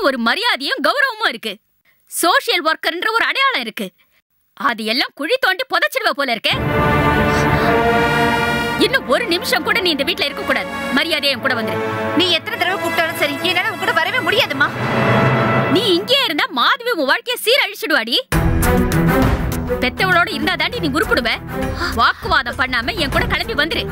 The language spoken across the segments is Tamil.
ஒரு மரியாதையும் கௌரவமும் இருக்கு. சோசியல் ஒர்க்கர்ன்ற ஒரு அடையாளம் இருக்கு. அது எல்லாம் குழி தோண்டி புதைச்சிடுவ போல இருக்க. இன்னும் ஒரு நிமிஷம் கூட நீ இந்த வீட்ல இருக்க கூடாது. மரியாதையை கூட வந்துரு. நீ எத்தனை தடவை கூப்பிட்டாலும் சரி, என்னால உன் கூட வரவே முடியாதுமா. நீ இங்கே இருந்தா மாதவி உன் வாழ்க்கைய சீரழிச்சிடுவாடி. பெத்தவளோட இருந்தா தாண்டி நீ உருப்பிடுவ. வாக்குவாதம் பண்ணாம என் கூட கிளம்பி வந்துரு.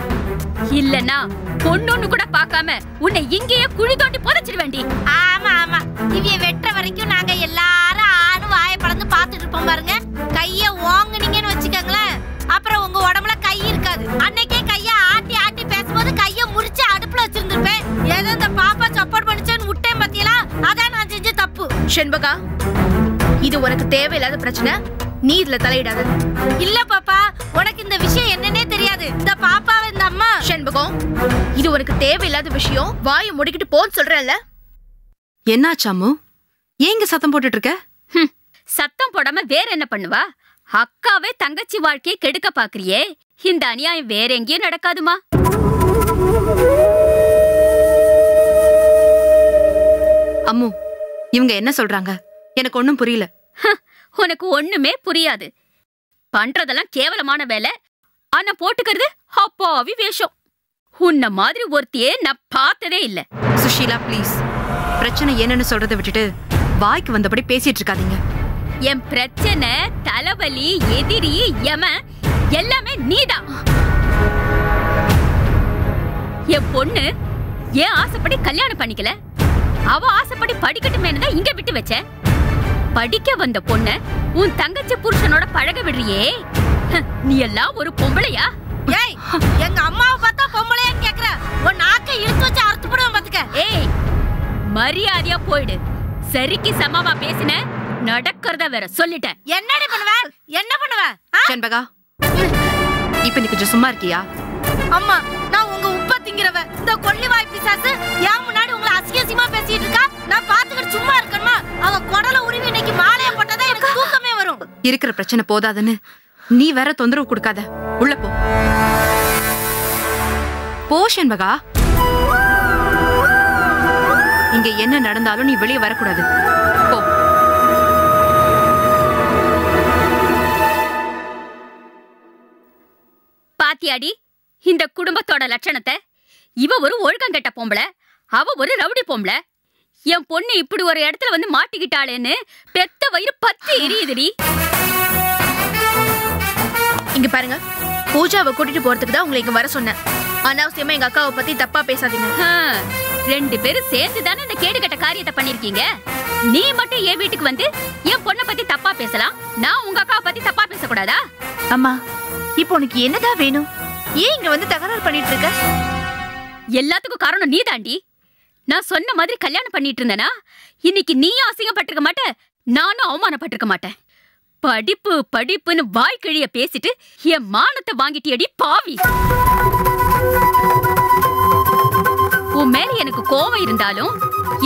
இல்லன்னா பொண்ணு கூட பாக்காம உன்னை இங்கேயே குழி தோண்டி புதைச்சிடுவேண்டி. ஆமா ஆமா, இவிய வெட்டுற வரைக்கும் நாங்க எல்லாரும் ஆணு வாயை பறந்து பாத்துட்டு இருப்போம் பாருங்க. கைய ஓங்குனீங்கன்னு வச்சுக்கோங்களேன், அப்புறம் உங்க உடம்புல கை இருக்காது. அன்னைக்கே கைய ஆட்டி ஆட்டி பேசும்போது கைய முறிச்சு அடுப்புல வச்சிருந்திருப்பேன். ஏதோ இந்த பாப்பா சப்போர்ட் பண்ணிச்சேன்னு விட்டேன் பத்தியெல்லாம், அதான் நான் செஞ்ச தப்பு. செண்பகா, இது உனக்கு தேவையில்லாத பிரச்சனை. நீ இதுல தலையிடாத. இல்ல பாப்பா, உனக்கு இந்த விஷயம் என்னன்னே தெரியாது. இந்த பாப்பாவை இந்த அம்மா. செண்பகம், இது உனக்கு தேவையில்லாத விஷயம். வாயை முடிக்கிட்டு போன்னு சொல்றேன்ல. என்னாச்சாமு? ஏங்க சத்தம் போட்டுட்டு இருக்க? சத்தம் போடாம வேற என்ன பண்ணுவா? அக்காவே தங்கச்சி வாழ்க்கையை கெடுக்க பாக்குறியே. இந்த அநியாயம் வேற எங்கேயும் நடக்காதுமா. அம்மு, இவங்க என்ன சொல்றாங்க? எனக்கு ஒண்ணும் புரியல. உனக்கு ஒண்ணுமே புரியாது. பண்றதெல்லாம் கேவலமான வேலை. ஆனா போட்டுக்கிறது அப்பாவி வேஷம். உன்ன மாதிரி ஒருத்தியே நான் பார்த்ததே இல்ல. சுஷீலா, ப்ளீஸ், பிரச்சனை என்னன்னு சொல்றதை விட்டுட்டு வாய்க்கு வந்தபடி பேசிட்டு இருக்காதீங்க. என் பிரச்சனை, தலைவலி, எதிரி, யமன் எல்லாமே நீதான். என் பொண்ணு ஏன் ஆசைப்படி கல்யாணம் பண்ணிக்கல? அவ ஆசைப்படி படிக்கட்டுமேனு தான் இங்க விட்டு வச்சேன். படிக்க வந்த பொண்ண உன் தங்கச்சி புருஷனோட பழக விடுறியே. நீ எல்லாம் ஒரு பொம்பளையா? ஏய், எங்க அம்மாவை பார்த்தா பொம்பளையான்னு கேக்குற? உன் நாக்க இழுத்து வச்சு அறுத்து போடுவேன் பாத்துக்க. ஏய், மரியாதையா போயிடு. சரிக்கு சமமா பேசின, நடக்கிறத வேற சொல்லிட்டேன். என்னடி பண்ணுவ? என்ன பண்ணுவ? செண்பகா, இப்ப நீ கொஞ்சம் சும்மா இருக்கியா? அம்மா, நான் உங்க உப்ப திங்கிறவ. இந்த கொள்ளி வாய் பிசாசு ஏன் முன்னாடி உங்களை அசிங்கமா பேசிட்டு இருக்கா? நான் பாத்துக்கிட்டு சும்மா இருக்கணுமா? அவ குடல உருவி இன்னைக்கு மாலைய போட்டதா எனக்கு தூக்கமே வரும். இருக்கிற பிரச்சனை போதாதுன்னு நீ வேற தொந்தரவு கொடுக்காத. உள்ள போ. போ செண்பகா. இங்க என்ன நடந்தாலும் நீ வெளியே வரக்கூடாது. போ. பாத்தியாடி இந்த குடும்பத்தோட லட்சணத்தை? இவ ஒரு ஒழுக்கங்கெட்ட பொம்பளை, அவ ஒரு ரவுடி பொம்பளை. என் பொண்ணு இப்படி ஒரு இடத்துல வந்து மாட்டிக்கிட்டாளேன்னு பெத்த வயிறு பத்தி எரியுதுடி. இங்க பாருங்க, பூஜாவை கூட்டிட்டு போறதுக்கு தான் உங்களை இங்க வர சொன்னேன். அனாவசியமா எங்க அக்காவை பத்தி தப்பா பேசாதீங்க. ரெண்டு பேரும் சேர்த்து தானே இந்த கேடுகட்ட காரியத்தை பண்ணிருக்கீங்க. நீ மட்டும் என் வீட்டுக்கு வந்து என் பொண்ணை பத்தி தப்பா பேசலாம், நான் உங்க அக்காவை பத்தி தப்பா பேசக்கூடாதா? அம்மா, இப்போ உனக்கு என்னதான் வேணும்? ஏன் இங்க வந்து தகராறு பண்ணிட்டு இருக்க? எல்லாத்துக்கும் காரணம் நீ தாண்டி. நான் சொன்ன மாதிரி கல்யாணம் பண்ணிட்டு இருந்தேனா இன்னைக்கு நீயும் அசிங்கப்பட்டிருக்க மாட்ட, நானும் அவமானப்பட்டிருக்க மாட்டேன். படிப்பு படிப்புன்னு வாய்க்கிழிய பேசிட்டு என் மானத்தை வாங்கிட்டியடி பாவி. உன் மேல எனக்கு கோவம் இருந்தாலும்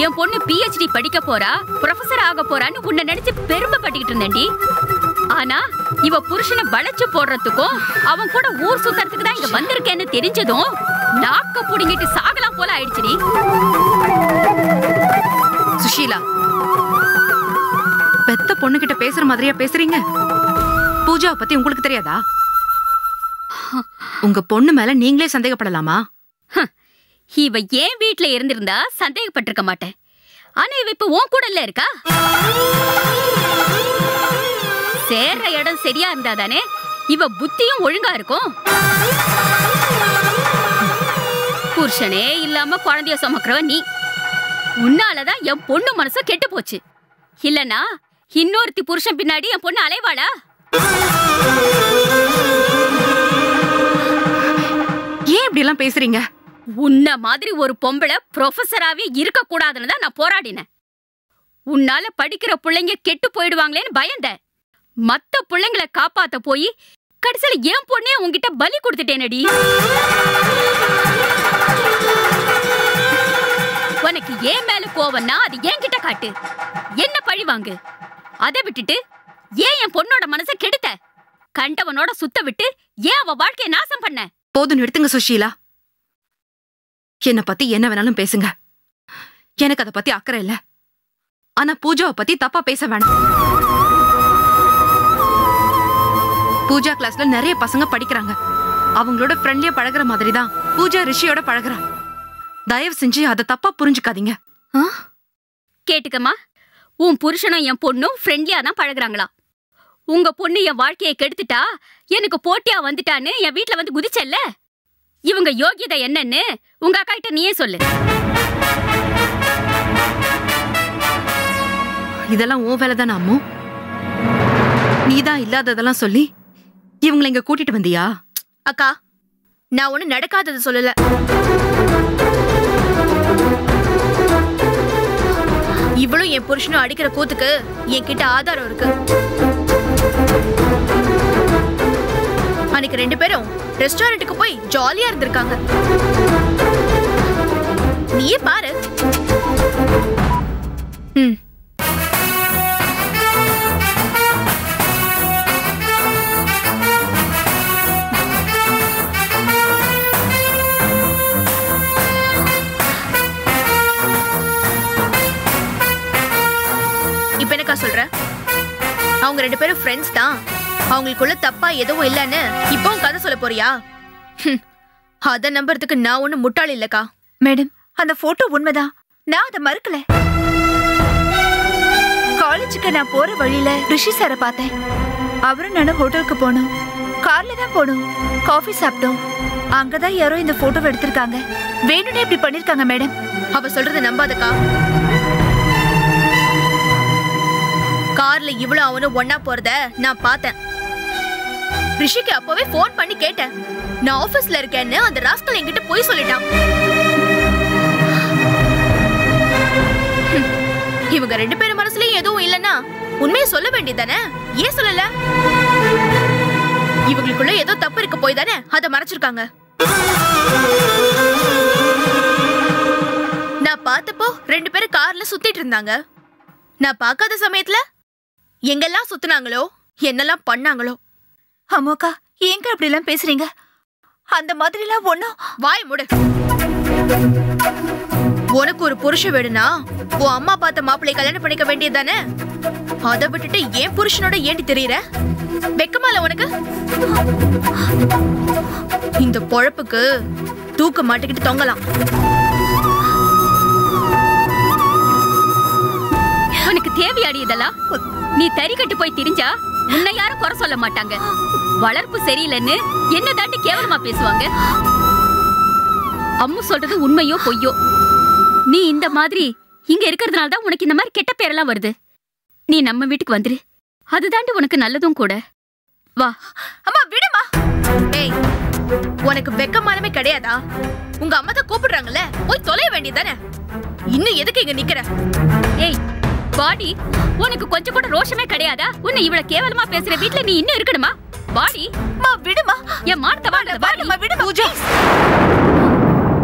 என் பொண்ணு PhD படிக்க போறா, ப்ரொஃபசர் ஆக போறான்னு உன்னை நினைச்சு பெருமைப்பட்டுக்கிட்டு இருந்தேன்டி. ஆனா இவ புருஷனை வளைச்சு போடுறதுக்கும் அவன் கூட ஊர் சுத்தறதுக்கு தான் இங்க வந்திருக்கேன்னு தெரிஞ்சதும் நாக்க புடுங்கிட்டு சாகலாம் போல ஆயிடுச்சுடி. சுஷீலா, பெத்த பொண்ணுகிட்ட பேசுற மாதிரியா பேசுறீங்க? பூஜாவை பத்தி உங்களுக்கு தெரியாதா? உங்க பொண்ணு மேல நீங்களே சந்தேகப்படலாமா? இவ ஏன் வீட்டுல இருந்திருந்தா சந்தேகப்பட்டிருக்க மாட்டேன். ஆனா இவ இப்ப உன் கூட இல்ல இருக்கா. சேர்ற இடம் சரியா இருந்தா தானே இவ புத்தியும் ஒழுங்கா இருக்கும். புருஷனே இல்லாம குழந்தைய சுமக்கிறவ நீ. உன்னாலதான் என் பொண்ணு மனசு கெட்டு போச்சு. இல்லனா இன்னொருத்தி புருஷன் பின்னாடி என் பொண்ணு அலைவாளா? ஏன் இப்படி எல்லாம் பேசுறீங்க? உன்ன மாதிரி ஒரு பொம்பளை ப்ரொஃபஸராவே இருக்க கூடாதுன்னு தான் நான் போராடினேன். உன்னால படிக்கிற பிள்ளைங்க கெட்டு போயிடுவாங்களேன்னு பயந்தேன். மத்த பிள்ளைங்களை காப்பாத்த போய் கடைசியில என் பொண்ணே உன்கிட்ட பலி கொடுத்துட்டேனடி. உனக்கு ஏன் மேல கோவம்னா அது என்கிட்ட காட்டு, என்ன பழி வாங்கு. அதை விட்டுட்டு ஏன் என் பொண்ணோட மனசை கெடுத்த? கண்டவனோட சுத்த விட்டு ஏன் அவ வாழ்க்கையை நாசம் பண்ண? போதும், நிறுத்துங்க சுஷீலா. என்ன பத்தி என்ன வேணாலும் பேசுங்க, எனக்கு அதை பத்தி அக்கறை இல்ல. ஆனா பூஜாவை பத்தி தப்பா பேச வேணாம். பூஜா கிளாஸ்ல நிறைய பசங்க படிக்கிறாங்க. அவங்களோட ஃப்ரெண்ட்லியா பழகுற மாதிரி தான் பூஜா ரிஷியோட பழகுறா. தயவு செஞ்சு அதை தப்பா புரிஞ்சுக்காதீங்க. கேட்டுக்கம்மா, உன் புருஷனும் என் பொண்ணும் ஃப்ரெண்ட்லியா தான் பழகுறாங்களா? உங்க பொண்ணு என் வாழ்க்கையை கெடுத்துட்டா, எனக்கு போட்டியா வந்துட்டான்னு என் வீட்டுல வந்து குதிச்சல்ல. இவங்க யோகியதை என்னன்னு உங்க அக்கா கிட்ட நீயே சொல்லு. இதெல்லாம் உன் வேலை தானே அம்மு? நீதான் இல்லாததெல்லாம் சொல்லி இவங்களை இங்க கூட்டிட்டு வந்தியா? அக்கா, நான் ஒண்ணு நடக்காதது சொல்லல. இவளும் என் புருஷனும் அடிக்கிற கூத்துக்கு என்கிட்ட ஆதாரம் இருக்கு. அன்னைக்கு 2 பேரும் ரெஸ்டாரண்ட்டுக்கு போய் ஜாலியா இருந்திருக்காங்க. நீயே பாரு. இப்ப என்னக்கா சொல்ற? அவங்க 2 பேரும் ஃப்ரெண்ட்ஸ் தான், அவங்களுக்குள்ள தப்பா எதுவும் இல்லன்னு இப்பவும் கதை சொல்ல போறியா? அத நம்புறதுக்கு நான் ஒண்ணு முட்டாள் இல்லக்கா. மேடம், அந்த போட்டோ உண்மைதான், நான் அதை மறுக்கல. காலேஜுக்கு நான் போற வழியில ரிஷி சாரை பார்த்தேன். அவரும் நானும் ஹோட்டலுக்கு போனோம். கார்ல தான் போனோம், காஃபி சாப்பிட்டோம். அங்கதான் யாரோ இந்த போட்டோவை எடுத்திருக்காங்க. வேணும்னே இப்படி பண்ணிருக்காங்க மேடம். அவ சொல்றத நம்பாதக்கா. கார்ல இவ்வளவு அவனும் ஒன்னா போறத நான் பார்த்தேன். ரிஷிக்கு அப்பவே போன் பண்ணி கேட்டேன். நான் ஆபீஸ்ல இருக்கேன்னு அந்த ராஸ்கல் என்கிட்ட போய் சொல்லிட்டான். இவங்க 2 பேரும் மனசுலயும் எதுவும் இல்லன்னா உண்மையை சொல்ல வேண்டியதானே? ஏன் சொல்லல? இவங்களுக்குள்ள ஏதோ தப்பு இருக்க போய் தானே அதை மறைச்சிருக்காங்க. நான் பார்த்தப்போ 2 பேரும் கார்ல சுத்திட்டு இருந்தாங்க. நான் பார்க்காத சமயத்துல எங்கெல்லாம் சுத்துனாங்களோ, என்னெல்லாம் பண்ணாங்களோ. அம்மாக்கா, ஏங்க அப்படி எல்லாம் பேசுறீங்க? அந்த மாதிரி எல்லாம் ஒண்ணும். வாய் மூடு. உனக்கு ஒரு புருஷன் வேணும்னா உன் அம்மா பார்த்த மாப்பிள்ளை கல்யாணம் பண்ணிக்க வேண்டியதானே? அதை விட்டுட்டு ஏன் புருஷனோட ஏண்டி தெரியற? வெக்கமால உனக்கு? இந்த பொழப்புக்கு தூக்க மாட்டிக்கிட்டு தொங்கலாம். உனக்கு தேவையாடி இதெல்லாம்? நீ தறி கட்டு போய் திரிஞ்சா உன்னை யாரும் குறை சொல்ல மாட்டாங்க. வளர்ப்பு சரியில்லைன்னு என்ன தாண்டி கேவலமா பேசுவாங்க. அம்மு சொல்றது உண்மையோ பொய்யோ, நீ இந்த மாதிரி இங்க இருக்கிறதுனால தான் உனக்கு இந்த மாதிரி கெட்ட பேரெல்லாம் வருது. நீ நம்ம வீட்டுக்கு வந்துரு, அதுதாண்டி உனக்கு நல்லதும் கூட. வா. அம்மா விடுமா. ஏய், உனக்கு வெக்கமானமே கிடையாதா? உங்க அம்மா தான் கூப்பிடுறாங்கல்ல, போய் தொலைய வேண்டியதானே? இன்னும் எதுக்கு இங்க நிக்கிற? ஏய் பாடி, உனக்கு கொஞ்சம் கூட ரோஷமே கிடையாதா? உன்னை இவ்வளவு கேவலமா பேசுற வீட்டுல நீ இன்னும் இருக்கணுமா? பாடி. அம்மா விடுமா. என் மானத்தை வாங்குற பாடி. விடுமா. பூஜா,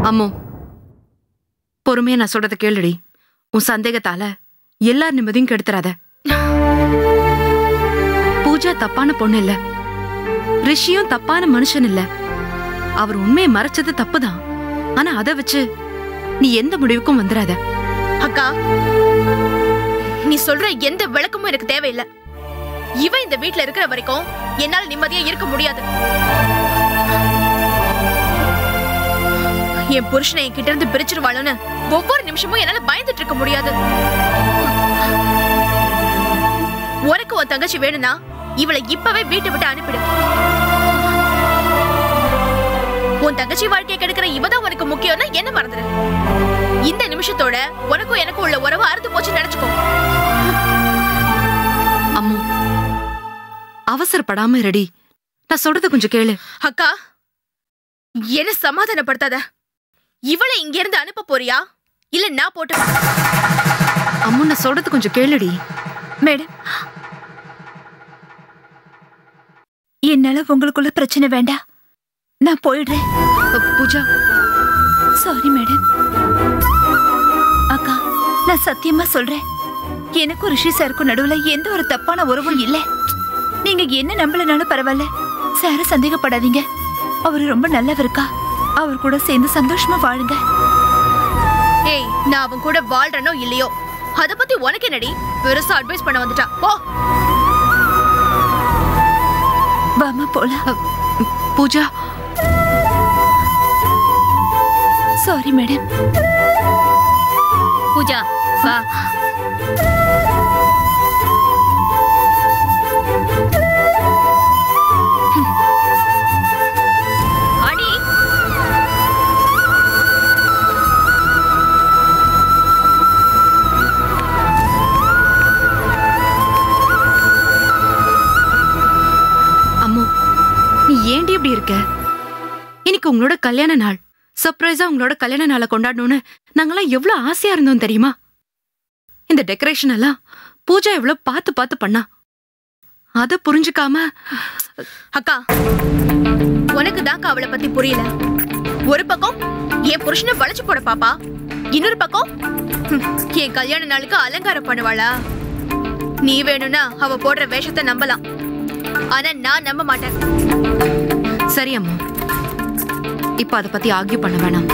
அம்மோ பொறுமையா நான் சொல்றத கேளுடி. உன் சந்தேகத்தால எல்லார் நிம்மதியும் கெடுத்துறாத. பூஜா தப்பான பொண்ணு இல்ல, ரிஷியும் தப்பான மனுஷன் இல்ல. அவர் உண்மையை மறைச்சது தப்புதான். ஆனா அதை வச்சு நீ எந்த முடிவுக்கும் வந்துடாத. அக்கா, நீ சொல்ற எந்த விளக்கமும் எனக்கு தேவையில்லை. இவன் இந்த வீட்டுல இருக்கிற வரைக்கும் என்னால நிம்மதியா இருக்க முடியாது. என் புருஷனை என்கிட்ட இருந்து பிரிச்சிருவாளோன்னு ஒவ்வொரு நிமிஷமும் என்னால பயந்துட்டு இருக்க முடியாது. உனக்கு உன் தங்கச்சி வேணும்னா இவளை இப்பவே வீட்டை விட்டு அனுப்பிடு. உன் தங்கச்சி வாழ்க்கையை கெடுக்கிற இவதான் உனக்கு முக்கியம்னா என்ன மறந்துடு. இந்த நிமிஷத்தோட உனக்கும் எனக்கும் உள்ள உறவு அறுத்து போச்சு நினைச்சுக்கோ. அம்மு, அவசரப்படாம ரெடி. நான் சொல்றது கொஞ்சம் கேளு. அக்கா, என்ன சமாதானப்படுத்தாத. இவளை இங்க இருந்து அனுப்ப போறியா இல்ல நான் போட்டு? அம்மு, நான் சொல்றது கொஞ்சம் கேளுடி. மேடம், என்னால உங்களுக்குள்ள பிரச்சனை வேண்டாம், நான் போயிடுறேன். Pooja, sorry madam. அக்கா, நான் சத்தியமா சொல்றேன், எனக்கும் ரிஷி சாருக்கும் நடுவுல எந்த ஒரு தப்பான உறவும் இல்ல. நீங்க என்ன நம்பலனாலும் பரவாயில்ல, சார சந்தேகப்படாதீங்க. அவரு ரொம்ப நல்லவருக்கா. அவர் கூட சேர்ந்து சந்தோஷமா வாழுங்க. ஏய், நான் அவன் கூட வாழ்றனோ இல்லையோ, அத பத்தி உனக்கு என்னடி? பெருசா அட்வைஸ் பண்ண வந்துட்டா. போ. வாமா போலாம். Pooja, sorry madam. பூஜா வா. அடி. அம்மு, நீ ஏண்டி இப்படி இருக்க? இன்னைக்கு உங்களோட கல்யாண நாள். சர்ப்ரைஸா உங்களோட கல்யாண நாளை கொண்டாடணும்னு நாங்கெல்லாம் எவ்வளவு ஆசையா இருந்தோம் தெரியுமா? இந்த டெக்கரேஷன் எல்லாம் பூஜா எவ்வளவு பார்த்து பார்த்து பண்ணா. அத புரிஞ்சுக்காம அக்கா, உனக்கு தான்க்கா அவளை பத்தி புரியல. ஒரு பக்கம் என் புருஷனை வளைச்சு போட பாப்பா, இன்னொரு பக்கம் என் கல்யாண நாளுக்கு அலங்காரம் பண்ணுவாளா? நீ வேணும்னா அவ போடுற வேஷத்தை நம்பலாம், ஆனா நான் நம்ப மாட்டேன். சரி அம்மா, இப்ப அத பத்தி ஆர்கியூ பண்ண வேணாம்.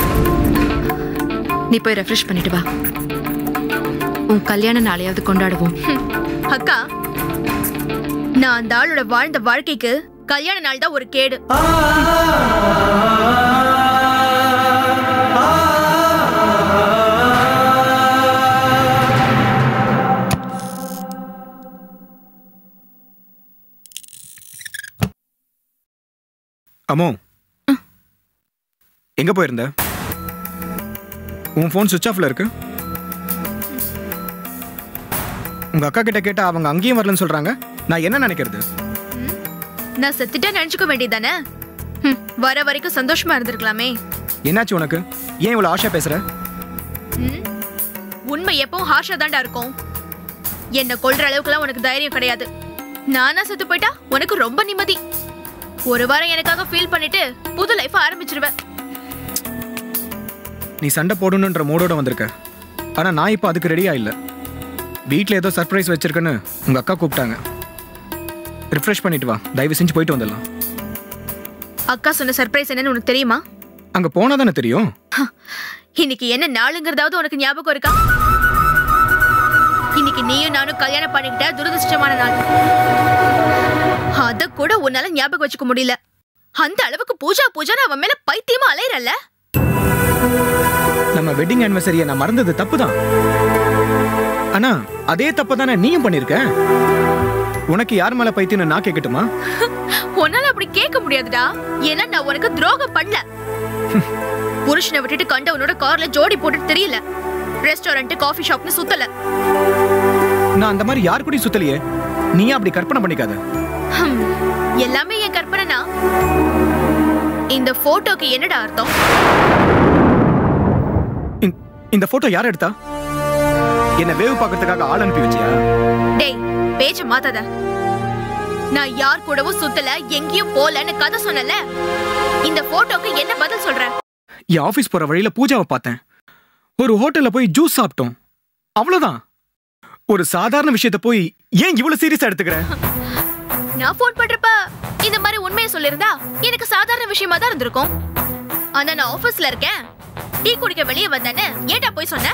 நீ போய் ரெஃப்ரெஷ் பண்ணிட்டு வா. உன் கல்யாண நாளையாவது கொண்டாடுவோம். அக்கா, நான் அந்த ஆளோட வாழ்ந்த வாழ்க்கைக்கு கல்யாண நாள் தான் ஒரு கேடு. அம்மோ, எங்க போயிருந்த? உன் போன் சுவிட்ச் ஆஃப்ல இருக்கு. உங்க அக்கா கிட்ட கேட்டா அவங்க அங்கேயும் வரலன்னு சொல்றாங்க. நான் என்ன நினைக்கிறது? நான் செத்துட்டா நினைச்சுக்க வேண்டியதானே? வர வரைக்கும் சந்தோஷமா இருந்திருக்கலாமே. என்னாச்சு உனக்கு? ஏன் இவ்வளவு ஆஷா பேசுற? உண்மை எப்பவும் ஹார்ஷா தாண்டா இருக்கும். என்ன கொல்ற அளவுக்குலாம் உனக்கு தைரியம் கிடையாது. நானா செத்து போயிட்டா உனக்கு ரொம்ப நிம்மதி. ஒரு வாரம் எனக்காக ஃபீல் பண்ணிட்டு புது லைஃப் ஆரம்பிச்சிருவேன். நீ சண்டை போடணுன்ற மூடோட வந்திருக்க. ஆனா நான் இப்போ அதுக்கு ரெடியா இல்ல. வீட்டில் ஏதோ சர்ப்ரைஸ் வச்சிருக்கேன்னு உங்க அக்கா கூப்பிட்டாங்க. ரிஃப்ரெஷ் பண்ணிட்டு வா, தயவு செஞ்சு போயிட்டு வந்துடலாம். அக்கா சொன்ன சர்ப்ரைஸ் என்னன்னு உனக்கு தெரியுமா? அங்க போனா தானே தெரியும். இன்னைக்கு என்ன நாளுங்கிறதாவது உனக்கு ஞாபகம் இருக்கா? இன்னைக்கு நீயும் நானும் கல்யாணம் பண்ணிக்கிட்ட துரதிருஷ்டமான நாள். அத கூட உன்னால ஞாபகம் வச்சுக்க முடியல. அந்த அளவுக்கு பூஜா பூஜான்னு அவன் மேல பைத்தியமா அலையறல்ல. நம்ம வெட்டிங் ஆனிவர்சரியை நான் மறந்தது தப்புதான். ஆனா அதே தப்பு தானே நீயும் பண்ணிருக்க. உனக்கு யார் மேல பைத்தியம் நான் கேட்கட்டுமா? உன்னால அப்படி கேட்க முடியாதுடா. ஏன்னா நான் உனக்கு துரோகம் பண்ணல. புருஷனை விட்டுட்டு கண்டவனோட கார்ல ஜோடி போட்டுட்டு தெரியல. ரெஸ்டாரண்ட் காஃபி ஷாப்னு சுத்தல. நான் அந்த மாதிரி யார் கூடயும் சுத்தலையே. நீ அப்படி கற்பனை பண்ணிக்காத. எல்லாமே என் கற்பனைனா இந்த போட்டோக்கு என்னடா அர்த்தம்? இந்த போட்டோ யார் எடுத்தா? என்ன வேவு பார்க்கிறதுக்காக ஆள் அனுப்பி வச்சியா? டேய், பேச்ச மாத்தாத. நான் யார் கூடவும் சுத்தல, எங்கேயும் போலன்னு கதை சொன்னல. இந்த போட்டோக்கு என்ன பதில் சொல்ற? என் ஆபீஸ் போற வழியில பூஜாவை பார்த்தேன். ஒரு ஹோட்டல்ல போய் ஜூஸ் சாப்பிட்டோம். அவ்வளவுதான். ஒரு சாதாரண விஷயத்தை போய் ஏன் இவ்வளவு சீரியஸா எடுத்துக்கிற? நான் போன் பண்றப்ப இந்த மாதிரி உண்மையை சொல்லிருந்தா எனக்கு சாதாரண விஷயமா தான் இருந்திருக்கும். ஆனா நான் ஆபீஸ்ல இருக்கேன், டீ குடிக்க வெளியே வந்தேன்னு ஏன்டா போய் சொன்ன?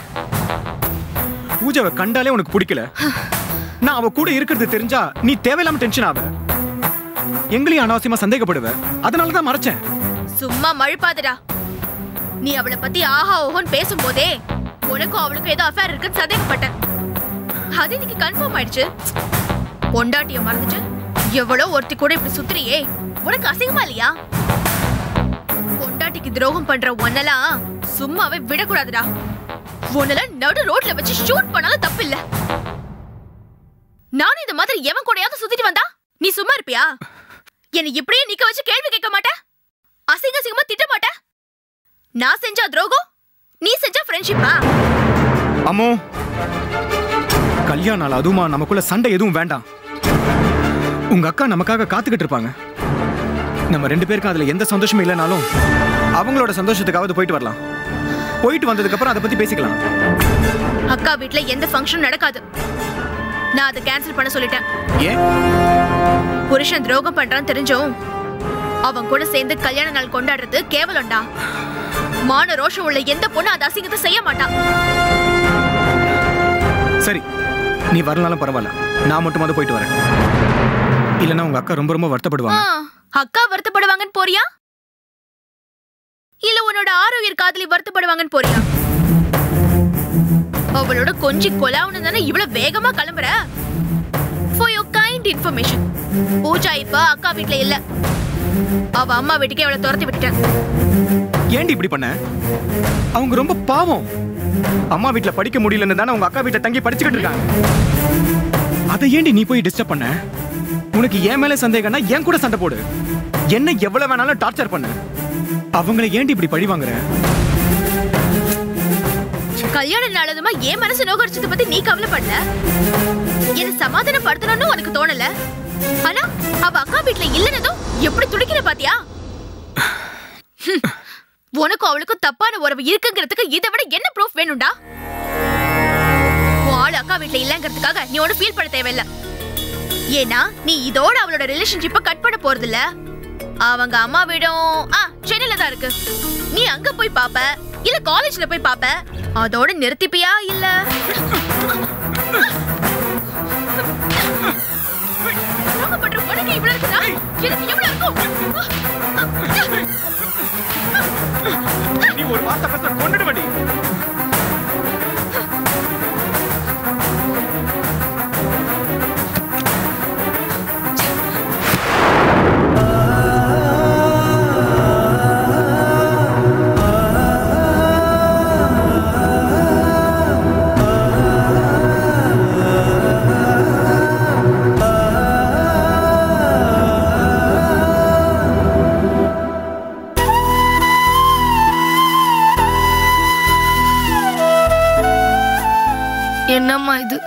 பூஜாவை கண்டாலே உனக்கு பிடிக்கல. நான் அவ கூட இருக்கிறது தெரிஞ்சா நீ தேவையில்லாம டென்ஷன் ஆவ. எங்களையும் அனாவசியமா சந்தேகப்படுவ. அதனாலதான் மறைச்சேன். சும்மா மழுப்பாதடா. நீ அவளை பத்தி ஆஹா ஓஹோன்னு பேசும்போதே உனக்கும் அவளுக்கும் ஏதோ அஃபேர் இருக்குன்னு சந்தேகப்பட்டேன். அது இன்னைக்கு கன்ஃபார்ம் ஆயிடுச்சு. பொண்டாட்டிய மறந்துட்டு எவ்வளோ ஒருத்தி கூட இப்படி சுத்துறியே, உனக்கு அசிங்கமா இல்லையா? பொண்டாட்டிக்கு துரோகம் பண்ற ஒன்னெல்லாம் சும்மாவே விடக்கூடாதுடா. உன்னெல்லாம் நடு ரோட்ல வச்சு ஷூட் பண்ணாலும் தப்பு இல்ல. நானும் இந்த மாதிரி எவன் கூடயாவது சுத்திட்டு வந்தா நீ சும்மா இருப்பியா? என்னை இப்படியே நிக்க வச்சு கேள்வி கேட்க மாட்ட, அசிங்க அசிங்கமா திட்ட மாட்ட. நான் செஞ்சா துரோகம், நீ செஞ்சா ஃப்ரெண்ட்ஷிப்பா? அம்மோ, கல்யாண நாள் அதுவுமா நமக்குள்ள சண்டை எதுவும் வேண்டாம். உங்க அக்கா நமக்காக காத்துக்கிட்டு இருப்பாங்க. நம்ம ரெண்டு பேருக்கும் அதுல எந்த சந்தோஷமும் இல்லைனாலும் அவங்களோட சந்தோஷத்துக்காவது போயிட்டு வரலாம். போயிட்டு வந்ததுக்கு அப்புறம் அதை பத்தி பேசிக்கலாம். அக்கா வீட்ல எந்த ஃபங்க்ஷன் நடக்காது. நான் அதை கேன்சல் பண்ண சொல்லிட்டேன். ஏன்? புருஷன் துரோகம் பண்றான்னு தெரிஞ்சும் அவன் கூட சேர்ந்து கல்யாண நாள் கொண்டாடுறது கேவலம்டா. மான ரோஷம் உள்ள எந்த பொண்ணு அந்த அசிங்கத்தை செய்ய மாட்டான். சரி, நீ வரலாலும் பரவாயில்ல, நான் மட்டும் போயிட்டு வரேன். இல்லைன்னா உங்க அக்கா ரொம்ப ரொம்ப வருத்தப்படுவாங்க. அக்கா வருத்தப்படுவாங்கன்னு போறியா, இல்ல உன்னோட ஆரோக்கிய காதலி வருத்தப்படுவாங்கன்னு போறியா? அவளோட கொஞ்சி கொலாவுன்னு தானே இவ்வளவு வேகமா கிளம்புற? For your kind information, Pooja இப்ப அக்கா வீட்ல இல்ல, அவ அம்மா வீட்டுக்கே அவளை துரத்தி விட்டுட்டேன். ஏண்டி இப்படி பண்ண? அவங்க ரொம்ப பாவம். அம்மா வீட்ல படிக்க முடியலன்னு தானே உங்க அக்கா வீட்ல தங்கி படிச்சுக்கிட்டு இருக்காங்க. அதை ஏண்டி நீ போய் டிஸ்டர்ப் பண்ண? உனக்கு ஏன் மேல சந்தேகம்னா என் கூட சண்டை போடு, என்ன எவ்வளவு வேணாலும் டார்ச்சர் பண்ண. அவங்களை ஏண்டி இப்படி பழி வாங்குற? கல்யாண நாளதுமா ஏன் மனசு நோகடிச்சத பத்தி நீ கவலைப்படல, என்ன சமாதானப்படுத்தணும்னு உனக்கு தோணல. ஆனா அவ அக்கா வீட்ல இல்லனதும் எப்படி துடிக்கிற பாத்தியா? உனக்கும் அவளுக்கும் தப்பான உறவு இருக்குங்கிறதுக்கு இதை விட என்ன ப்ரூஃப் வேணும்டா? ஆள் அக்கா வீட்ல இல்லங்கிறதுக்காக நீ ஒன்னும் ஃபீல் பண்ண தேவையில்ல. ஏன்னா நீ இதோட அவளோட ரிலேஷன்ஷிப்பை கட் பண்ண போறது இல்ல. அவங்க அம்மா வீடும் சென்னையில தான் இருக்கு. நீ அங்க போய் பாப்ப, இல்ல காலேஜ்ல போய் பாப்ப, அதோட நிறுத்திப்பியா இல்ல? பண்ற உடனே இவ்வளவு இருக்குதா? எனக்கு எவ்வளவு இருக்கும்? நீ ஒரு வார்த்தை பேச கொன்னுடுவடி. என்னம்மா இது,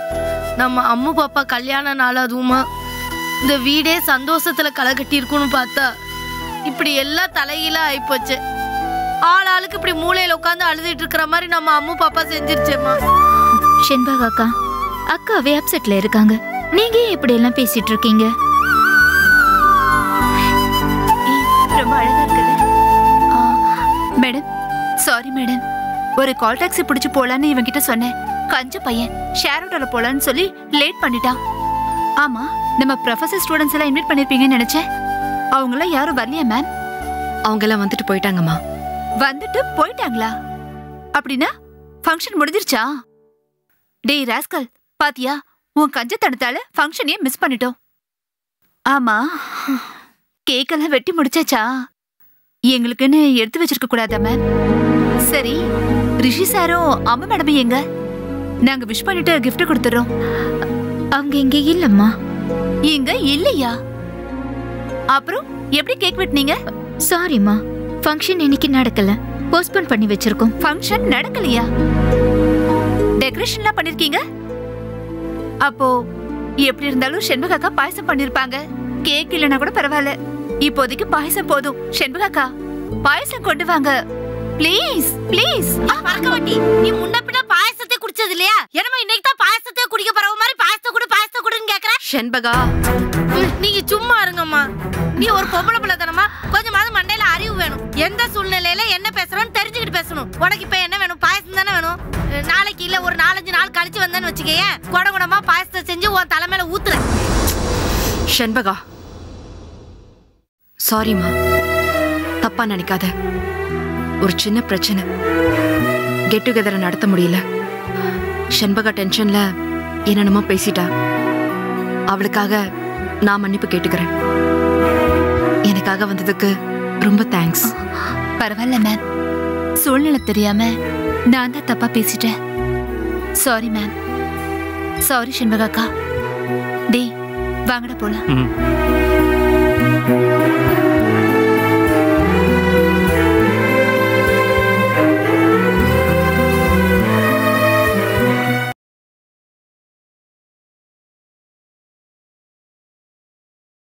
நம்ம அம்மு பாப்பா கல்யாண நாள், அதுவுமா இந்த வீடே சந்தோஷத்துல களை கட்டி இருக்குன்னு பார்த்தா இப்படி எல்லாம் தலையில ஆயிப்போச்சு. ஆளாளுக்கு இப்படி மூளையில உட்காந்து அழுதுட்டு இருக்கிற மாதிரி நம்ம அம்மு பாப்பா செஞ்சிருச்சேம்மா. செண்பக அக்கா, அக்காவே அப்செட்ல இருக்காங்க, நீங்க ஏன் இப்படி எல்லாம் பேசிட்டு இருக்கீங்க? ரொம்ப அழகா இருக்குது. மேடம், சாரி மேடம், ஒரு கால் டாக்ஸி பிடிச்சு போலான்னு இவன் கிட்ட சொன்னேன். கஞ்ச பையன் ஷேரோட்டோல போலான்னு சொல்லி லேட் பண்ணிட்டான். ஆமா, நம்ம ப்ரொஃபசர் ஸ்டூடெண்ட்ஸ் எல்லாம் இன்வைட் பண்ணிருப்பீங்கன்னு நினைச்சேன். அவங்க எல்லாம் யாரும் வரலையா மேம்? அவங்க எல்லாம் வந்துட்டு போயிட்டாங்கம்மா. வந்துட்டு போயிட்டாங்களா? அப்படின்னா ஃபங்க்ஷன் முடிஞ்சிருச்சா? டேய் ராஸ்கல், பாத்தியா, உன் கஞ்சத்தனத்தால ஃபங்க்ஷனையே மிஸ் பண்ணிட்டோம். ஆமா, கேக்கெல்லாம் வெட்டி முடிச்சாச்சா? எங்களுக்குன்னு எடுத்து வச்சிருக்க கூடாதா மேம்? சரி, ரிஷி சாரும் அம்மா மேடமும் எங்க? நாங்க விஷ் பண்ணிட்டு கிஃப்ட் கொடுத்துறோம். அவங்க இங்க இல்லம்மா. இங்க இல்லையா? அப்புறம் எப்படி கேக் வெட்டினீங்க? சாரிம்மா, ஃபங்க்ஷன் இன்னைக்கு நடக்கல, போஸ்ட்போன் பண்ணி வச்சிருக்கோம். ஃபங்க்ஷன் நடக்கலையா? டெக்கரேஷன்லாம் பண்ணிருக்கீங்க? அப்போ எப்படி இருந்தாலும் செண்பகாக்கா பாயசம் பண்ணிருப்பாங்க. கேக் இல்லனா கூட பரவாயில்ல, இப்போதைக்கு பாயசம் போதும். செண்பகாக்கா, பாயசம் கொண்டு வாங்க ப்ளீஸ் ப்ளீஸ். பறக்கவட்டி, நீ முன்ன பின்ன பாயசத்தை குடிச்சது இல்லையா? என்னமா இன்னைக்கு தான் பாயசத்தை குடிக்க போற மாதிரி பாயசத்தை குடுன்னு கேக்குற? செண்பகா, நீங்க சும்மா இருங்கம்மா. நீ ஒரு பொம்பளை பிள்ளை தானம்மா, கொஞ்சமாவது மண்டையில அறிவு வேணும். எந்த சூழ்நிலையில என்ன பேசுறோம்னு தெரிஞ்சுக்கிட்டு பேசணும். உனக்கு இப்ப என்ன வேணும்? பாயசம் தானே வேணும். நாளைக்கு இல்ல ஒரு 4-5 நாள் கழிச்சு வந்தேன்னு வச்சுக்கேன், குடகுடமா பாயசத்தை செஞ்சு உன் தலைமையில ஊத்துறேன். செண்பகா, சாரிம்மா, தப்பா நினைக்காத. ஒரு சின்ன பிரச்சனை, கெட் டுகெதரை நடத்த முடியல. செண்பகா டென்ஷன்ல என்னென்னமோ பேசிட்டா. அவளுக்காக நான் மன்னிப்பு கேட்டுக்கிறேன். எனக்காக வந்ததுக்கு ரொம்ப தேங்க்ஸ். பரவாயில்ல மேம், சூழ்நிலை தெரியாம நான் தான் தப்பா பேசிட்டேன். Sorry ma'am. சாரி செண்பகாக்கா. டேய் வாங்கடா போலாம்.